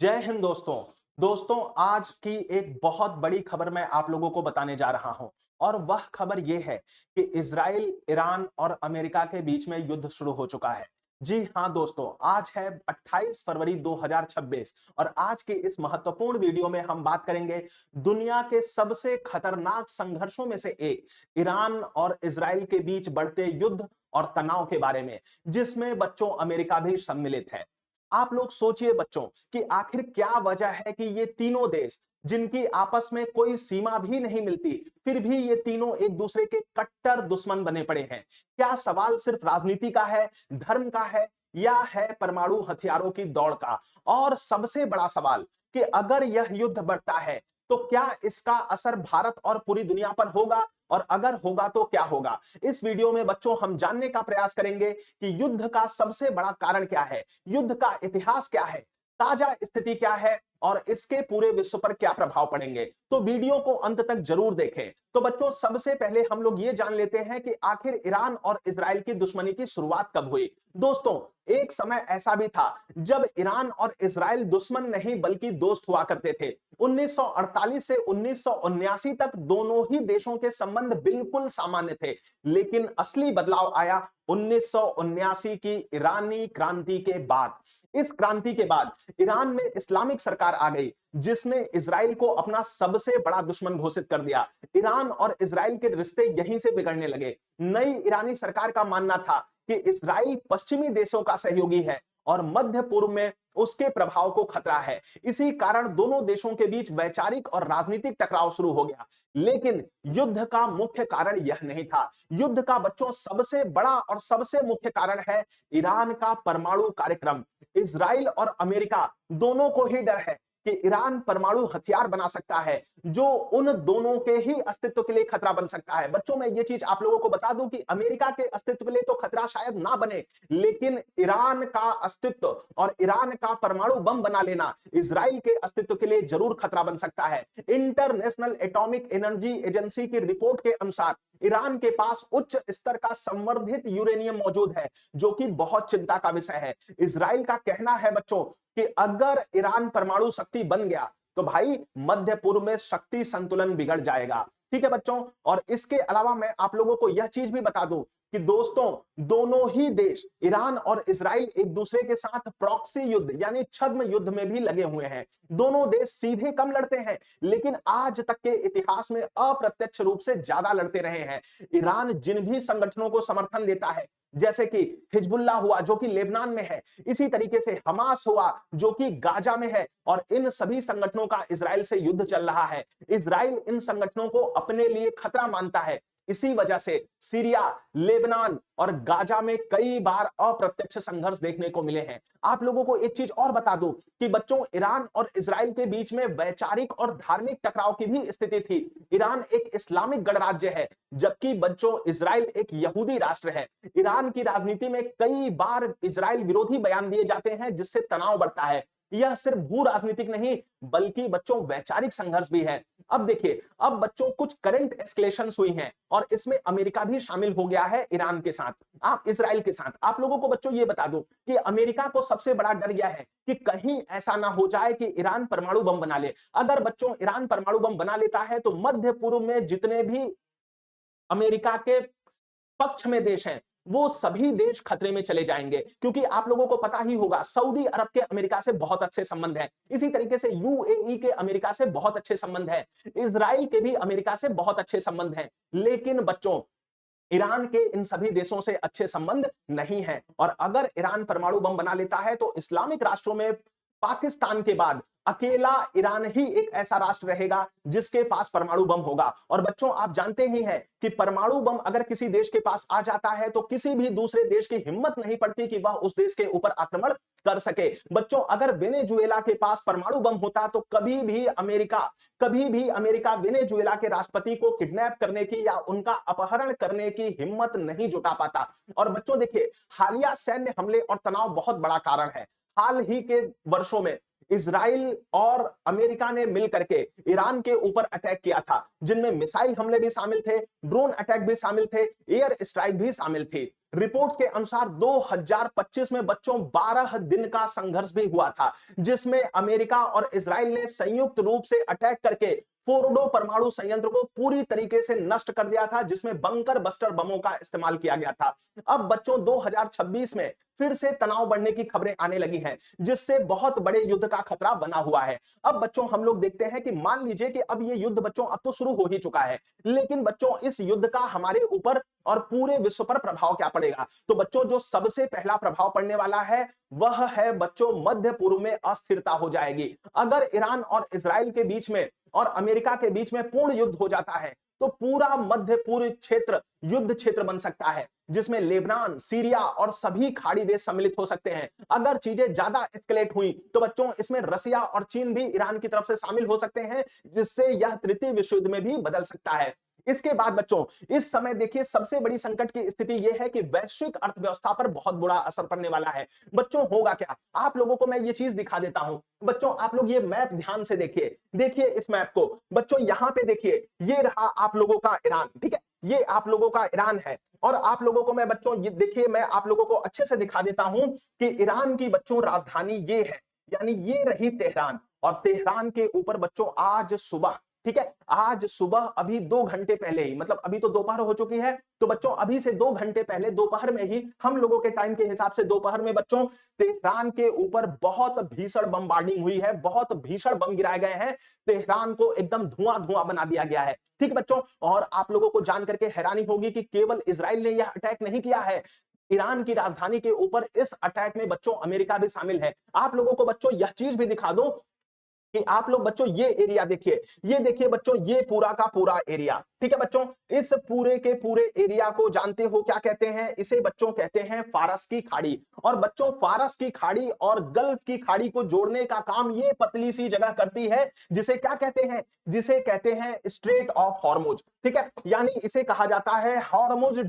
जय हिंद दोस्तों। दोस्तों, आज की एक बहुत बड़ी खबर मैं आप लोगों को बताने जा रहा हूं और वह खबर यह है कि इजराइल, ईरान और अमेरिका के बीच में युद्ध शुरू हो चुका है। जी हां दोस्तों, आज है 28 फरवरी 2026 और आज के इस महत्वपूर्ण वीडियो में हम बात करेंगे दुनिया के सबसे खतरनाक संघर्षों में से एक ईरान और इजराइल के बीच बढ़ते युद्ध और तनाव के बारे में, जिसमें बच्चों अमेरिका भी सम्मिलित है। आप लोग सोचिए बच्चों कि आखिर क्या वजह है कि ये तीनों देश, जिनकी आपस में कोई सीमा भी नहीं मिलती, फिर भी ये तीनों एक दूसरे के कट्टर दुश्मन बने पड़े हैं। क्या सवाल सिर्फ राजनीति का है, धर्म का है, या है परमाणु हथियारों की दौड़ का? और सबसे बड़ा सवाल कि अगर यह युद्ध बढ़ता है तो क्या इसका असर भारत और पूरी दुनिया पर होगा, और अगर होगा तो क्या होगा? इस वीडियो में बच्चों हम जानने का प्रयास करेंगे कि युद्ध का सबसे बड़ा कारण क्या है, युद्ध का इतिहास क्या है, ताजा स्थिति क्या है और इसके पूरे विश्व पर क्या प्रभाव पड़ेंगे। तो वीडियो को अंत तक जरूर देखें। तो बच्चों, सबसे पहले हम लोग ये जान लेते हैं कि आखिर ईरान और इजराइल की दुश्मनी की शुरुआत कब हुई। दोस्तों, एक समय ऐसा भी था जब ईरान और इजराइल दुश्मन नहीं बल्कि दोस्त हुआ करते थे। 1948 से 1979 तक दोनों ही देशों के संबंध बिल्कुल सामान्य थे, लेकिन असली बदलाव आया 1979 की ईरानी क्रांति के बाद। इस क्रांति के बाद ईरान में इस्लामिक सरकार आ गई, जिसने इजराइल को अपना सबसे बड़ा दुश्मन घोषित कर दिया। ईरान और इजराइल के रिश्ते यहीं से बिगड़ने लगे। नई ईरानी सरकार का मानना था कि इजराइल पश्चिमी देशों का सहयोगी है और मध्य पूर्व में उसके प्रभाव को खतरा है। इसी कारण दोनों देशों के बीच वैचारिक और राजनीतिक टकराव शुरू हो गया। लेकिन युद्ध का मुख्य कारण यह नहीं था। युद्ध का बच्चों सबसे बड़ा और सबसे मुख्य कारण है ईरान का परमाणु कार्यक्रम। इजराइल और अमेरिका दोनों को ही डर है कि ईरान परमाणु हथियार बना सकता है, जो उन दोनों के ही अस्तित्व के लिए खतरा बन सकता है। बच्चों, मैं ये चीज आप लोगों को बता दूं कि अमेरिका के अस्तित्व के लिए तो खतरा शायद ना बने, लेकिन ईरान का अस्तित्व और ईरान का परमाणु बम बना लेना इजराइल के अस्तित्व के लिए जरूर खतरा बन सकता है। इंटरनेशनल एटॉमिक एनर्जी एजेंसी की रिपोर्ट के अनुसार ईरान के पास उच्च स्तर का संवर्धित यूरेनियम मौजूद है, जो कि बहुत चिंता का विषय है। इजराइल का कहना है बच्चों कि अगर ईरान परमाणु शक्ति बन गया तो भाई मध्य पूर्व में शक्ति संतुलन बिगड़ जाएगा। ठीक है बच्चों, और इसके अलावा मैं आप लोगों को यह चीज भी बता दूं कि दोस्तों, दोनों ही देश ईरान और इजराइल एक दूसरे के साथ प्रॉक्सी युद्ध यानी छद्म युद्ध में भी लगे हुए हैं। दोनों देश सीधे कम लड़ते हैं, लेकिन आज तक के इतिहास में अप्रत्यक्ष रूप से ज्यादा लड़ते रहे हैं। ईरान जिन भी संगठनों को समर्थन देता है, जैसे कि हिजबुल्लाह हुआ जो कि लेबनान में है, इसी तरीके से हमास हुआ जो कि गाजा में है, और इन सभी संगठनों का इजराइल से युद्ध चल रहा है। इजराइल इन संगठनों को अपने लिए खतरा मानता है। इसी वजह से सीरिया, लेबनान और गाजा में कई बार अप्रत्यक्ष संघर्ष देखने को मिले हैं। आप लोगों को एक चीज और बता दूं कि बच्चों, ईरान और इजराइल के बीच में वैचारिक और धार्मिक टकराव की भी स्थिति थी। ईरान एक इस्लामिक गणराज्य है, जबकि बच्चों इजराइल एक यहूदी राष्ट्र है। ईरान की राजनीति में कई बार इजराइल विरोधी बयान दिए जाते हैं, जिससे तनाव बढ़ता है। यह सिर्फ भू राजनीतिक नहीं बल्कि बच्चों वैचारिक संघर्ष भी है। अब देखिए, अब बच्चों कुछ करंट एस्केलेशंस हुई हैं और इसमें अमेरिका भी शामिल हो गया है ईरान के साथ, आप इजराइल के साथ। आप लोगों को बच्चों ये बता दूं कि अमेरिका को सबसे बड़ा डर यह है कि कहीं ऐसा ना हो जाए कि ईरान परमाणु बम बना ले। अगर बच्चों ईरान परमाणु बम बना लेता है तो मध्य पूर्व में जितने भी अमेरिका के पक्ष में देश हैं, वो सभी देश खतरे में चले जाएंगे, क्योंकि आप लोगों को पता ही होगा सऊदी अरब के अमेरिका से बहुत अच्छे संबंध हैं। इसी तरीके से यूएई के अमेरिका से बहुत अच्छे संबंध हैं। इजराइल के भी अमेरिका से बहुत अच्छे संबंध हैं। लेकिन बच्चों, ईरान के इन सभी देशों से अच्छे संबंध नहीं है, और अगर ईरान परमाणु बम बना लेता है तो इस्लामिक राष्ट्रों में पाकिस्तान के बाद अकेला ईरान ही एक ऐसा राष्ट्र रहेगा जिसके पास परमाणु बम होगा। और बच्चों, आप जानते ही हैं कि परमाणु बम अगर किसी देश के पास आ जाता है तो किसी भी दूसरे देश की हिम्मत नहीं पड़ती कि वह उस देश के ऊपर आक्रमण कर सके। बच्चों, अगर वेनेजुएला के पास परमाणु बम होता तो कभी भी अमेरिका वेनेजुएला के राष्ट्रपति को किडनैप करने की या उनका अपहरण करने की हिम्मत नहीं जुटा पाता। और बच्चों देखिए, हालिया सैन्य हमले और तनाव बहुत बड़ा कारण है। हाल ही के वर्षों में इजराइल और अमेरिका ने मिलकर के ईरान के ऊपर अटैक किया था, जिनमें मिसाइल हमले भी शामिल थे, ड्रोन अटैक भी शामिल थे, एयर स्ट्राइक भी शामिल थी। रिपोर्ट्स के अनुसार 2025 में बच्चों 12 दिन का संघर्ष भी हुआ था, जिसमें अमेरिका और इजराइल ने संयुक्त रूप से अटैक करके फोर्डो परमाणु संयंत्र को पूरी तरीके से नष्ट कर दिया था, जिसमें बंकर बस्टर बमों का इस्तेमाल किया गया था। अब बच्चों 2026 में फिर से तनाव बढ़ने की खबरें आने लगी हैं, जिससे बहुत बड़े युद्ध का खतरा बना हुआ है। अब बच्चों हम लोग देखते हैं कि मान लीजिए कि अब ये युद्ध बच्चों अब तो शुरू हो ही चुका है, लेकिन बच्चों इस युद्ध का हमारे ऊपर और पूरे विश्व पर प्रभाव क्या पड़ेगा? तो बच्चों जो सबसे पहला प्रभाव पड़ने वाला है वह है बच्चों मध्य पूर्व में अस्थिरता हो जाएगी। अगर ईरान और इजराइल के बीच में और अमेरिका के बीच में पूर्ण युद्ध हो जाता है तो पूरा मध्य पूर्व क्षेत्र युद्ध क्षेत्र बन सकता है, जिसमें लेबनान, सीरिया और सभी खाड़ी देश सम्मिलित हो सकते हैं। अगर चीजें ज्यादा एस्केलेट हुई तो बच्चों इसमें रसिया और चीन भी ईरान की तरफ से शामिल हो सकते हैं, जिससे यह तृतीय विश्व युद्ध में भी बदल सकता है। इसके बाद बच्चों इस समय देखिए सबसे बड़ी संकट की स्थिति यह है कि वैश्विक अर्थव्यवस्था पर बहुत बुरा असर पड़ने वाला है। बच्चों होगा क्या? आप लोगों को मैं ये चीज दिखा देता हूं। बच्चों आप लोग ये मैप ध्यान से देखिए, देखिए इस मैप को। बच्चों यहां पे देखिए, ये रहा आप लोगों का ईरान, ठीक है, ये आप लोगों का ईरान है। और आप लोगों को मैं बच्चों ये देखिए, मैं आप लोगों को अच्छे से दिखा देता हूं कि ईरान की बच्चों राजधानी ये है, यानी ये रही तेहरान। और तेहरान के ऊपर बच्चों आज सुबह, ठीक है, आज सुबह अभी 2 घंटे पहले ही, मतलब अभी तो दोपहर हो चुकी है, तो बच्चों अभी से 2 घंटे पहले दोपहर में ही, हम लोगों के टाइम के हिसाब से दोपहर में बच्चों तेहरान के ऊपर बहुत भीषण बमबार्डिंग हुई है, बहुत भीषण बम गिराए गए हैं। तेहरान को एकदम धुआं धुआं बना दिया गया है, ठीक है बच्चों। और आप लोगों को जान करके हैरानी होगी कि केवल इजराइल ने यह अटैक नहीं किया है, ईरान की राजधानी के ऊपर इस अटैक में बच्चों अमेरिका भी शामिल है। आप लोगों को बच्चों यह चीज भी दिखा दो कि आप लोग बच्चों ये एरिया देखिए, ये देखिए बच्चों, ये पूरा का पूरा एरिया, ठीक है बच्चों। इस पूरे के पूरे एरिया को जानते हो क्या कहते हैं? इसे बच्चों कहते हैं फारस की खाड़ी। और बच्चों फारस की खाड़ी और गल्फ की खाड़ी को जोड़ने का काम ये पतली सी जगह करती है, जिसे क्या कहते हैं? जिसे कहते हैं स्ट्रेट ऑफ हॉर्मुज, ठीक है, यानी इसे कहा जाता है हॉर्मुज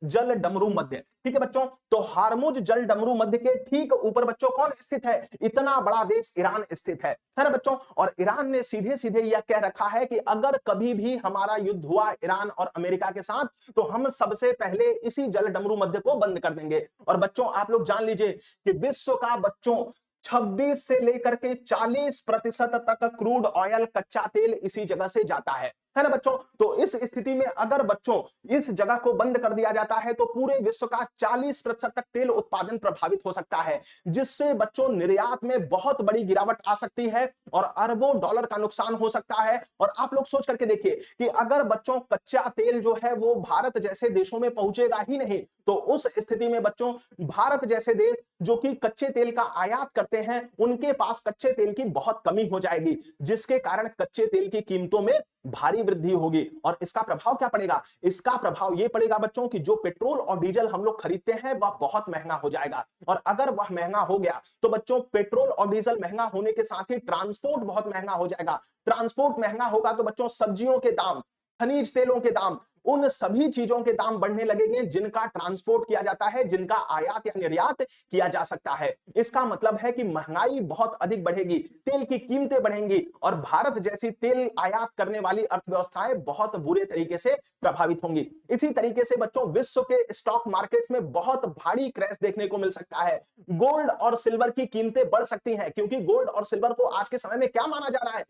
जल डमरू मध्य, ठीक है बच्चों। तो हॉर्मुज जल डमरू मध्य के ठीक ऊपर बच्चों कौन स्थित है? इतना बड़ा देश ईरान स्थित है ना बच्चों। और ईरान ने सीधे सीधे यह कह रखा है कि अगर कभी भी हमारा युद्ध हुआ ईरान और अमेरिका के साथ तो हम सबसे पहले इसी जल डमरू मध्य को बंद कर देंगे। और बच्चों आप लोग जान लीजिए कि विश्व का बच्चों 26 से लेकर के 40% तक क्रूड ऑयल कच्चा तेल इसी जगह से जाता है ना बच्चों। तो इस स्थिति में अगर बच्चों इस जगह को बंद कर दिया जाता है तो पूरे विश्व का 40% तक तेल उत्पादन प्रभावित हो सकता है, जिससे बच्चों निर्यात में बहुत बड़ी गिरावट आ सकती है और अरबों डॉलर का नुकसान हो सकता है। और आप लोग सोच करके देखिए कि अगर बच्चों कच्चा तेल जो है वो भारत जैसे देशों में पहुंचेगा ही नहीं, तो उस स्थिति में बच्चों भारत जैसे देश जो कि कच्चे तेल का आयात करते हैं, उनके पास कच्चे तेल की बहुत कमी हो जाएगी, जिसके कारण कच्चे तेल की कीमतों में भारी वृद्धि होगी। और इसका प्रभाव क्या पड़ेगा? इसका प्रभाव यह पड़ेगा बच्चों कि जो पेट्रोल और डीजल हम लोग खरीदते हैं वह बहुत महंगा हो जाएगा। और अगर वह महंगा हो गया तो बच्चों पेट्रोल और डीजल महंगा होने के साथ ही ट्रांसपोर्ट बहुत महंगा हो जाएगा। ट्रांसपोर्ट महंगा होगा तो बच्चों सब्जियों के दाम, खनिज तेलों के दाम, उन सभी चीजों के दाम बढ़ने लगेंगे जिनका ट्रांसपोर्ट किया जाता है, जिनका आयात या निर्यात किया जा सकता है। इसका मतलब है कि महंगाई बहुत अधिक बढ़ेगी, तेल की कीमतें बढ़ेंगी और भारत जैसी तेल आयात करने वाली अर्थव्यवस्थाएं बहुत बुरे तरीके से प्रभावित होंगी। इसी तरीके से बच्चों विश्व के स्टॉक मार्केट्स में बहुत भारी क्रैश देखने को मिल सकता है। गोल्ड और सिल्वर की कीमतें बढ़ सकती हैं, क्योंकि गोल्ड और सिल्वर को आज के समय में क्या माना जा रहा है?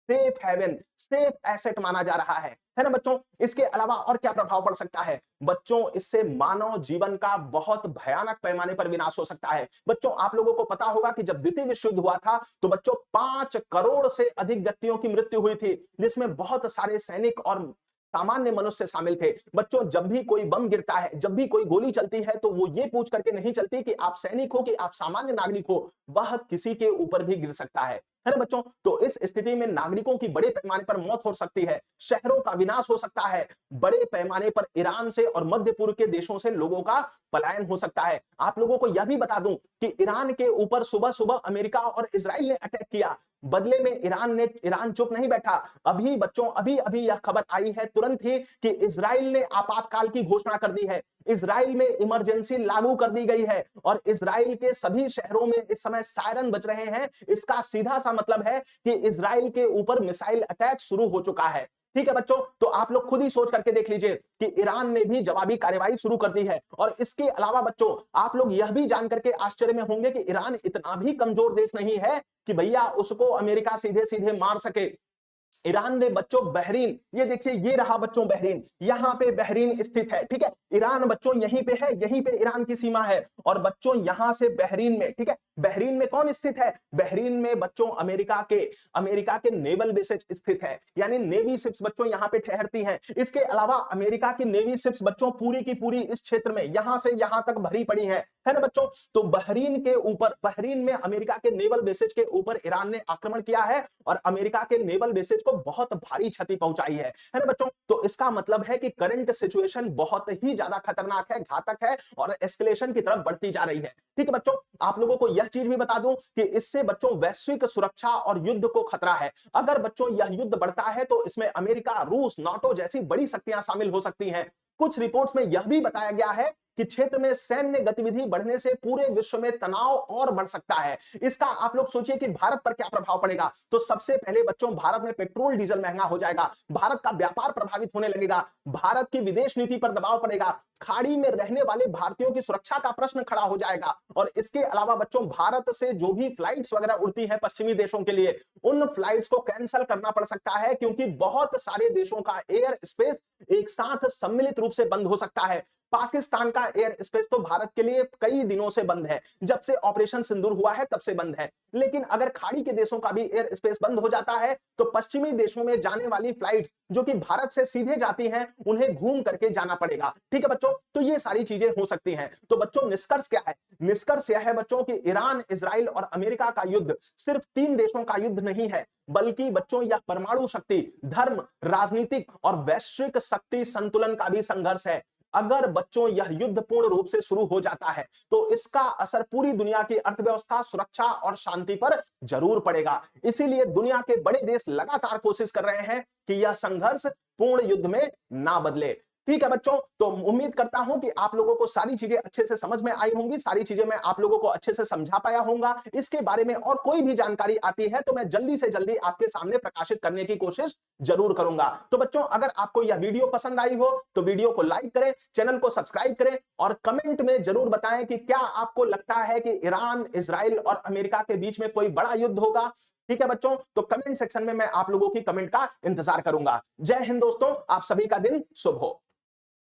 सेफ हेवन, सेफ एसेट माना जा रहा है ना बच्चों। इसके अलावा और क्या प्रभाव पड़ सकता है? बच्चों इससे मानव जीवन का बहुत भयानक पैमाने पर विनाश हो सकता है। बच्चों आप लोगों को पता होगा कि जब द्वितीय विश्व युद्ध हुआ था तो बच्चों 5 करोड़ से अधिक व्यक्तियों की मृत्यु हुई थी, जिसमें बहुत सारे सैनिक और सामान्य मनुष्य शामिल थे। बच्चों जब भी कोई बम गिरता है, जब भी कोई गोली चलती है, तो वो ये पूछ करके नहीं चलती कि आप सैनिक हो कि आप सामान्य नागरिक हो, वह किसी के ऊपर भी गिर सकता है ना बच्चों। तो इस स्थिति में नागरिकों की बड़े पैमाने पर मौत हो सकती है, शहरों का विनाश हो सकता है, बड़े पैमाने पर ईरान से और मध्य पूर्व के देशों से लोगों का पलायन हो सकता है। आप लोगों को यह भी बता दूं कि ईरान के ऊपर सुबह सुबह अमेरिका और इजराइल ने अटैक किया, बदले में ईरान चुप नहीं बैठा। अभी बच्चों अभी अभी यह खबर आई है तुरंत ही कि इजराइल ने आपातकाल की घोषणा कर दी है, इजराइल में इमरजेंसी लागू कर दी गई है और इजराइल के सभी शहरों में इस समय सायरन बज रहे हैं। इसका सीधा सा मतलब है कि इजराइल के ऊपर मिसाइल अटैक शुरू हो चुका है। ठीक है बच्चों, तो आप लोग खुद ही सोच करके देख लीजिए कि ईरान ने भी जवाबी कार्रवाई शुरू कर दी है। और इसके अलावा बच्चों आप लोग यह भी जान करके आश्चर्य में होंगे कि ईरान इतना भी कमजोर देश नहीं है कि भैया उसको अमेरिका सीधे सीधे मार सके। ईरान ने बच्चों बहरीन, ये देखिए ये रहा बच्चों बहरीन, यहां पे बहरीन स्थित है, ठीक है। ईरान बच्चों यहीं पे है, यहीं पे ईरान की सीमा है। और बच्चों यहां से बहरीन में, ठीक है, बहरीन में कौन स्थित है? बहरीन में बच्चों अमेरिका के नेवल बेसेस स्थित है, यानी नेवी शिप्स बच्चों यहां पे ठहरती हैं। इसके अलावा अमेरिका की नेवी शिप्स बच्चों पूरी की पूरी इस क्षेत्र में यहां से यहां तक भरी पड़ी है ना बच्चों। तो बहरीन के ऊपर, बहरीन में अमेरिका के नेवल बेसेस के ऊपर ईरान ने आक्रमण किया है और अमेरिका के नेवल बेसेस को बहुत भारी क्षति पहुंचाई है ना बच्चों। तो इसका मतलब है कि करंट सिचुएशन बहुत ही ज्यादा खतरनाक है, घातक है और एस्केलेशन की तरफ बढ़ती जा रही है। ठीक है बच्चों, आप लोगों को यह चीज भी बता दूं कि इससे बच्चों वैश्विक सुरक्षा और युद्ध को खतरा है। अगर बच्चों यह युद्ध बढ़ता है तो इसमें अमेरिका, रूस, नाटो जैसी बड़ी शक्तियां शामिल हो सकती हैं। कुछ रिपोर्ट्स में यह भी बताया गया है कि क्षेत्र में सैन्य गतिविधि बढ़ने से पूरे विश्व में तनाव और बढ़ सकता है। इसका आप लोग सोचिए कि भारत पर क्या प्रभाव पड़ेगा। तो सबसे पहले बच्चों भारत में पेट्रोल डीजल महंगा हो जाएगा, भारत का व्यापार प्रभावित होने लगेगा, भारत की विदेश नीति पर दबाव पड़ेगा, खाड़ी में रहने वाले भारतीयों की सुरक्षा का प्रश्न खड़ा हो जाएगा। और इसके अलावा बच्चों भारत से जो भी फ्लाइट्स वगैरह उड़ती है पश्चिमी देशों के लिए, उन फ्लाइट्स को कैंसिल करना पड़ सकता है, क्योंकि बहुत सारे देशों का एयर स्पेस एक साथ सम्मिलित रूप से बंद हो सकता है। पाकिस्तान का एयर स्पेस तो भारत के लिए कई दिनों से बंद है, जब से ऑपरेशन सिंदूर हुआ है तब से बंद है। लेकिन अगर खाड़ी के देशों का भी एयर स्पेस बंद हो जाता है तो पश्चिमी देशों में जाने वाली फ्लाइट्स जो कि भारत से सीधे जाती हैं, उन्हें घूम करके जाना पड़ेगा। ठीक है बच्चों, तो ये सारी चीजें हो सकती हैं। तो बच्चों निष्कर्ष क्या है? निष्कर्ष यह है बच्चों कि ईरान, इजराइल और अमेरिका का युद्ध सिर्फ 3 देशों का युद्ध नहीं है, बल्कि बच्चों यह परमाणु शक्ति, धर्म, राजनीतिक और वैश्विक शक्ति संतुलन का भी संघर्ष है। अगर बच्चों यह युद्ध पूर्ण रूप से शुरू हो जाता है तो इसका असर पूरी दुनिया की अर्थव्यवस्था, सुरक्षा और शांति पर जरूर पड़ेगा। इसीलिए दुनिया के बड़े देश लगातार कोशिश कर रहे हैं कि यह संघर्ष पूर्ण युद्ध में ना बदले। ठीक है बच्चों, तो उम्मीद करता हूं कि आप लोगों को सारी चीजें अच्छे से समझ में आई होंगी, सारी चीजें मैं आप लोगों को अच्छे से समझा पाया होऊंगा। इसके बारे में और कोई भी जानकारी आती है तो मैं जल्दी से जल्दी आपके सामने प्रकाशित करने की कोशिश जरूर करूंगा। तो बच्चों अगर आपको यह वीडियो पसंद आई हो तो वीडियो को लाइक करें, चैनल को सब्सक्राइब करें और कमेंट में जरूर बताएं कि क्या आपको लगता है कि ईरान, इजराइल और अमेरिका के बीच में कोई बड़ा युद्ध होगा। ठीक है बच्चों, तो कमेंट सेक्शन में मैं आप लोगों की कमेंट का इंतजार करूंगा। जय हिंद दोस्तों, आप सभी का दिन शुभ हो।